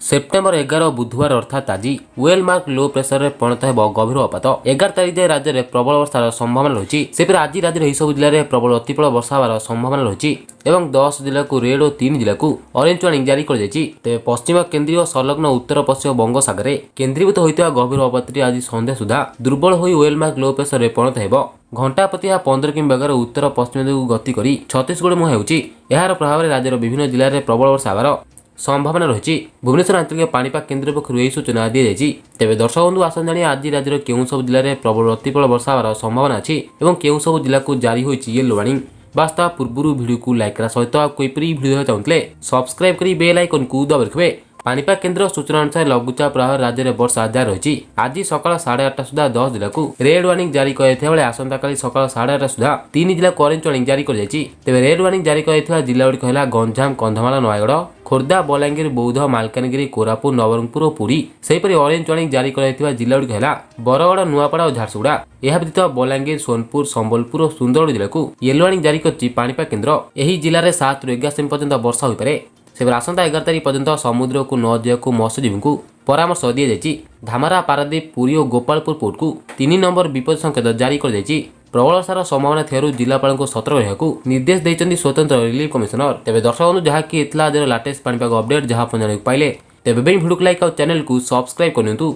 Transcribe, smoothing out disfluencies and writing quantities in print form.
September 11 बुधवार अर्थात आज वेलमार्क लो प्रेसर रे परिणत हो गभीर अपात 11 तारिख जाए राज्य में प्रबल वर्षार संभावना रही है। आज राज्य में सब जिले में प्रबल अति प्रबल वर्षा होवार संभावना रही है। 10 जिला को रेड और 3 जिला को ऑरेंज वार्निंग जारी कर तेज पश्चिम केन्द्रीय और संलग्न उत्तर पश्चिम बंगोपसागर केन्द्रीभूत होता गभीर अपात आज संध्या सुधा दुर्बल हो वेलमार्क लो प्रेसर रे परिणत हो घंटा प्रति 15 किमी बेगर उत्तर पश्चिम दिगू गति कर छत्तीसगढ़ मुहां होउची। यार प्रभाव में राज्यर विभिन्न जिले में प्रबल वर्षा होवार संभावना रही। भुवनेश्वर आंचलिक पाणीपाग केन्द्र पक्षर यह सूचना दी जाएगी। तेज दर्शक बंधु आसन जाणी आज राज्यर केउं सब जिले में प्रबल अति प्रबल वर्षा होवार संभावना अच्छी और केउं सब जिला को जारी होइछि येलो वार्निंग। बास्ता पूर्व वीडियो को लाइक करा सहित कोईपरी वीडियो चाहूले सब्सक्राइब करी बेल आइकन को दबाई रखिए। पाणीपाग केन्द्र सूचना अनुसार लघुचाप प्रभाव राज्य में वर्षा जारी रही। आज सकाल 8:30 सुधा 10 जिला को रेड वार्निंग जारी कर आसंता काली सकाल 8:30 सुधा 3 जिला को ऑरेंज वार्निंग जारी कर तेज रेड वार्निंग जारी कर जिला गुड़िक है गंजाम, कंधमाल, नयगड़, खोर्धा, बलांगीर, बौद्ध, मालकानगिरी, कोरापुट, नवरंगपुर और पुरी। सेहीपरि ऑरेंज वार्निंग जारी कर जिला गुड़िक है बरगड़, नुआपड़ा और झारसुगुड़ा। यह व्यतीत बलांगीर, सोनपुर, संबलपुर और सुंदरगढ़ जिला को येलो वार्निंग जारी कर पाणीपाग केन्द्र। यह जिले में 7 ରୁ 11 सेमी पर्यंत वर्षा होपे। से आसंता 11 तारिख पर्यंत समुद्र को न जावाक मत्स्यजीवी को परामर्श दी जाएगी। धामरा, पारादीप, पुरी और गोपालपुर पोर्ट को 3 नंबर विपद संकेत जारी कर प्रबल वर्षार संभावना थी जिलापाल को सतर्क रहा निर्देश देते स्वतंत्र रिलीफ कमिशनर। तेज दर्शक बंधु जहाँकि आज लेटेस्ट पाणीपाग अपडेट जहाँ जाना पाइले तेज भिडियो को लाइक और चैनल को सब्सक्राइब करनी।